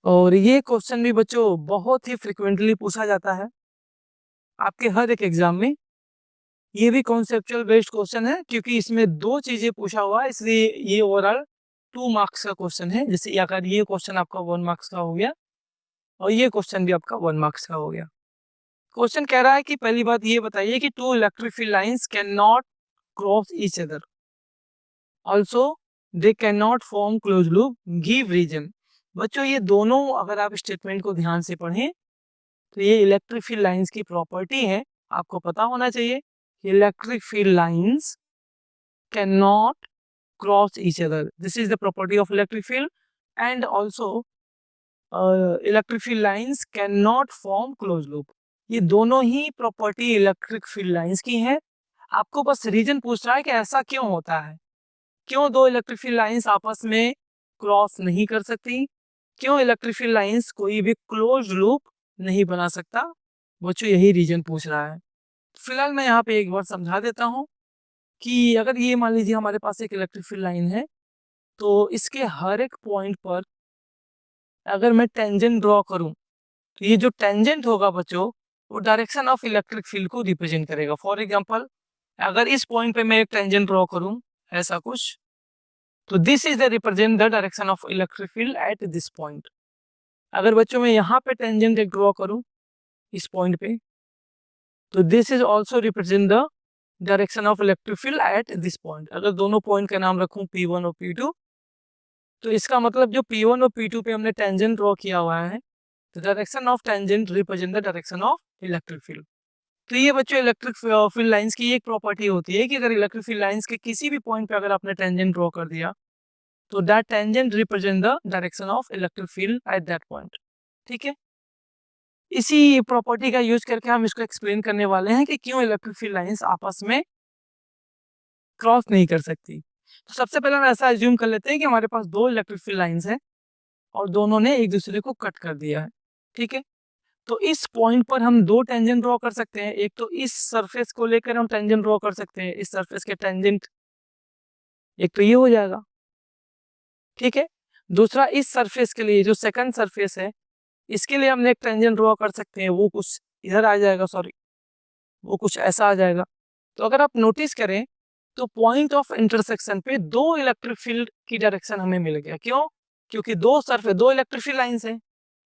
और ये क्वेश्चन भी बच्चों बहुत ही फ्रिक्वेंटली पूछा जाता है आपके हर एक एग्जाम में। ये भी कॉन्सेप्चुअल बेस्ड क्वेश्चन है क्योंकि इसमें दो चीजें पूछा हुआ है, इसलिए ये ओवरऑल 2 मार्क्स का क्वेश्चन है। जैसे अगर ये क्वेश्चन आपका 1 मार्क्स का हो गया और ये क्वेश्चन भी आपका 1 मार्क्स का हो गया। क्वेश्चन कह रहा है कि पहली बात ये बताइए कि two electric field lines can not cross each other, also they can not form close loop, give reason. बच्चों ये दोनों अगर आप स्टेटमेंट को ध्यान से पढ़ें तो ये इलेक्ट्रिक फील्ड लाइंस की प्रॉपर्टी है। आपको पता होना चाहिए कि electric field lines can not cross each other, this is the property of electric field. And also electric field lines can not form close loop. ये दोनों ही प्रॉपर्टी इलेक्ट्रिक फील्ड लाइंस की है। आपको बस रीजन पूछ रहा है कि ऐसा क्यों होता है, क्यों दो इलेक्ट्रिक फील्ड लाइंस आपस में क्रॉस नहीं कर सकती, क्यों इलेक्ट्रिक फील्ड लाइंस कोई भी क्लोज लूप नहीं बना सकता। बच्चों यही रीजन पूछ रहा है। फिलहाल मैं यहाँ पे एक बार समझा देता हूँ कि अगर ये मान लीजिए हमारे पास एक इलेक्ट्रिक फील्ड लाइन है, तो इसके हर एक पॉइंट पर अगर मैं टेंजेंट ड्रॉ करूं तो ये जो टेंजेंट होगा बच्चों वो डायरेक्शन ऑफ इलेक्ट्रिक फील्ड को रिप्रेजेंट करेगा। फॉर एग्जांपल अगर इस पॉइंट पे मैं एक टेंजेंट ड्रॉ करूं ऐसा कुछ, तो this is the represent the direction of electric field at this point. अगर बच्चों मैं यहाँ पे टेंजेंट एक ड्रॉ करूं इस पॉइंट पे, तो this is also represent the direction of electric field at this point. अगर दोनों पॉइंट का नाम रखूं P1 और P2, तो इसका मतलब जो P1 और P2 पे हमने टेंजेंट ड्रॉ किया हुआ है, तो direction of tangent represent the direction of electric field. तो ये बच्चों इलेक्ट्रिक फील्ड लाइंस की एक प्रॉपर्टी होती है कि अगर इलेक्ट्रिक फील्ड लाइंस के किसी भी पॉइंट पे अगर आपने टेंजेंट ड्रॉ कर दिया, तो that tangent represent the direction of electric field at that point. ठीक है, इसी प्रॉपर्टी का यूज करके हम इसको एक्सप्लेन करने वाले हैं कि क्यों इलेक्ट्रिक फील्ड लाइंस आपस में क्रॉस नहीं कर सकती। तो सबसे पहले हम ऐसा एज्यूम कर लेते हैं कि हमारे पास दो इलेक्ट्रिक फील्ड लाइंस हैं और दोनों ने एक दूसरे को कट कर दिया है। ठीक है, तो इस पॉइंट पर हम दो टेंजेंट ड्रॉ कर सकते हैं। एक तो इस सरफेस को लेकर हम टेंजेंट ड्रॉ कर सकते हैं, इस सरफेस के टेंजेंट एक तो ये हो जाएगा। ठीक है, दूसरा इस सरफेस के लिए जो सेकंड सरफेस है इसके लिए हमने एक टेंजेंट ड्रॉ कर सकते हैं, वो कुछ इधर आ जाएगा, सॉरी वो कुछ ऐसा आ जाएगा। तो अगर आप नोटिस करें तो पॉइंट ऑफ इंटरसेक्शन पे दो इलेक्ट्रिक फील्ड की डायरेक्शन हमें मिल गया। क्यों? क्योंकि दो सरफेस दो इलेक्ट्रिक फील्ड लाइंस है।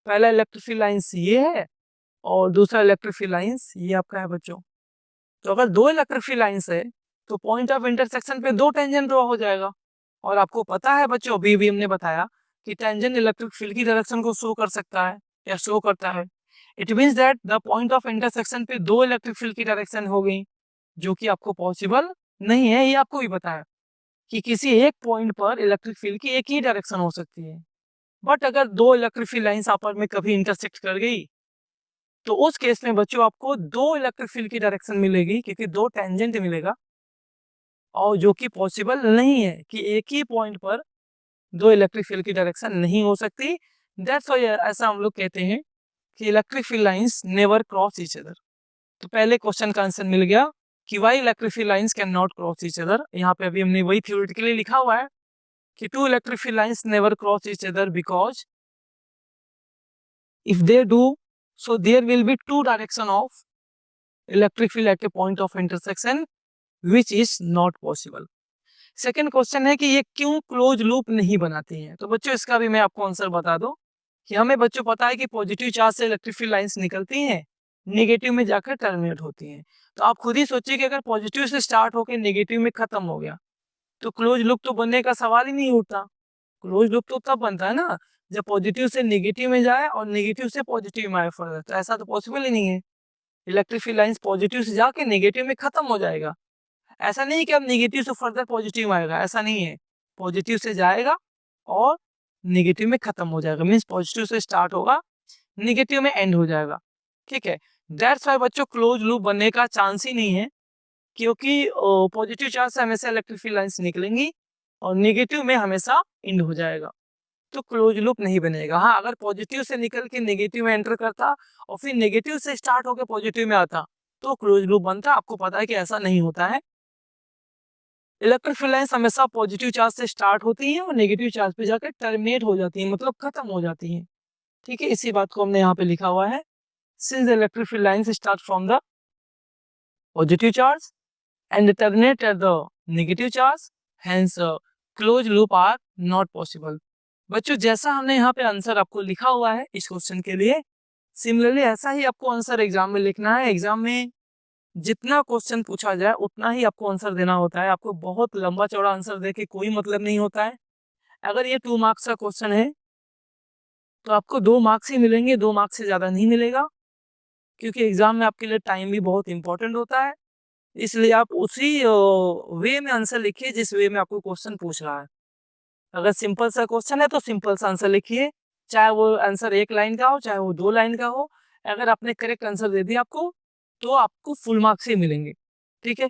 पहला इलेक्ट्रिक फील्ड लाइंस ये है और दूसरा इलेक्ट्रिक फील्ड लाइंस ये आपका है बच्चों। तो अगर दो इलेक्ट्रिक फील्ड लाइंस है तो पॉइंट ऑफ इंटरसेक्शन पे दो टेंजेंट ड्रॉ हो जाएगा। और आपको पता है बच्चों, अभी भी हमने बताया कि टेंजेंट इलेक्ट्रिक फील्ड की डायरेक्शन को शो कर सकता है या शो करता है। It means that the point of intersection पे दो इलेक्ट्रिक फील्ड की डायरेक्शन हो गई, जो कि आपको पॉसिबल नहीं है। ये आपको भी पता है कि किसी एक पॉइंट पर इलेक्ट्रिक फील्ड की एक ही डायरेक्शन हो सकती है। बट अगर दो इलेक्ट्रिक फील्ड लाइंस आपस में कभी इंटरसेक्ट कर गई तो उस केस में बच्चों आपको दो इलेक्ट्रिक फील्ड की डायरेक्शन मिलेगी, क्योंकि दो टेंजेंट मिलेगा, और जो कि पॉसिबल नहीं है कि एक ही पॉइंट पर दो इलेक्ट्रिक फील्ड की डायरेक्शन नहीं हो सकती। दैट्स व्हाई ऐसा हम लोग कहते हैं कि electric field lines never cross each other. तो पहले क्वेश्चन का आंसर मिल गया कि why electric field lines can not cross each other. यहाँ पे अभी हमने वही थ्योरेटिकली लिखा हुआ है कि two electric field lines never cross each other because if they do, so there will be two direction of electric field at a point of intersection, which is not possible. Second question है कि ये क्यों close loop नहीं बनाती हैं। तो बच्चों इसका भी मैं आपको आंसर बता दूं कि हमें बच्चों पता है कि पॉजिटिव चार्ज से इलेक्ट्रिक फील्ड लाइंस निकलती हैं, नेगेटिव में जाकर टर्मिनेट होती हैं। तो आप खुद ही सोचिए कि अगर पॉजिटिव से स्टार्ट होकर नेगेटिव में खत्म हो गया तो क्लोज लूप तो बनने का सवाल ही नहीं उठता। क्लोज लूप तो तब बनता है ना जब पॉजिटिव से नेगेटिव में जाए और नेगेटिव से पॉजिटिव में आए फर्दर। तो ऐसा तो पॉसिबल ही नहीं है। इलेक्ट्रिक फील्ड लाइंस पॉजिटिव से जाके नेगेटिव में खत्म हो जाएगा। ऐसा नहीं कि अब नेगेटिव से फर्दर पॉजिटिव आएगा, ऐसा नहीं है। पॉजिटिव से जाएगा और नेगेटिव में खत्म हो जाएगा। मीन्स पॉजिटिव से स्टार्ट होगा, नेगेटिव में एंड हो जाएगा। ठीक है, दैट्स वाई बच्चों क्लोज लूप बनने का चांस ही नहीं है, क्योंकि पॉजिटिव चार्ज से हमेशा इलेक्ट्रिक फील्ड लाइंस निकलेंगी और नेगेटिव में हमेशा एंड हो जाएगा। तो क्लोज लूप नहीं बनेगा। हाँ, अगर पॉजिटिव से निकल के नेगेटिव में एंटर करता और फिर नेगेटिव से स्टार्ट होकर पॉजिटिव में आता तो क्लोज लूप बनता। आपको पता है कि ऐसा नहीं होता है। इलेक्ट्रिक फील्ड लाइंस हमेशा पॉजिटिव चार्ज से स्टार्ट होती हैं और नेगेटिव चार्ज पे जाकर टर्मिनेट हो जाती हैं, मतलब खत्म हो जाती हैं। ठीक है, इसी बात को हमने यहाँ पे लिखा हुआ है, since the electric field lines start from the positive charge and terminate at the negative charge, hence closed loop are not possible। बच्चों जैसा हमने यहाँ पे आंसर आपको लिखा हुआ है इस क्वेश्चन के लिए, सिमिलरली ऐसा ही आपको आंसर एग्जाम में लिखना है। एग्जाम में जितना क्वेश्चन पूछा जाए उतना ही आपको आंसर देना होता है। आपको बहुत लंबा चौड़ा आंसर दे के कोई मतलब नहीं होता है। अगर ये 2 मार्क्स का क्वेश्चन है तो आपको 2 मार्क्स ही मिलेंगे, 2 मार्क्स से ज़्यादा नहीं मिलेगा, क्योंकि एग्जाम में आपके लिए टाइम भी बहुत इंपॉर्टेंट होता है। इसलिए आप उसी वे में आंसर लिखिए जिस वे में आपको क्वेश्चन पूछ रहा है। अगर सिंपल सा क्वेश्चन है तो सिंपल सा आंसर लिखिए, चाहे वो आंसर 1 लाइन का हो, चाहे वो 2 लाइन का हो। अगर आपने करेक्ट आंसर दे दिया आपको, तो आपको फुल मार्क्स ही मिलेंगे। ठीक है?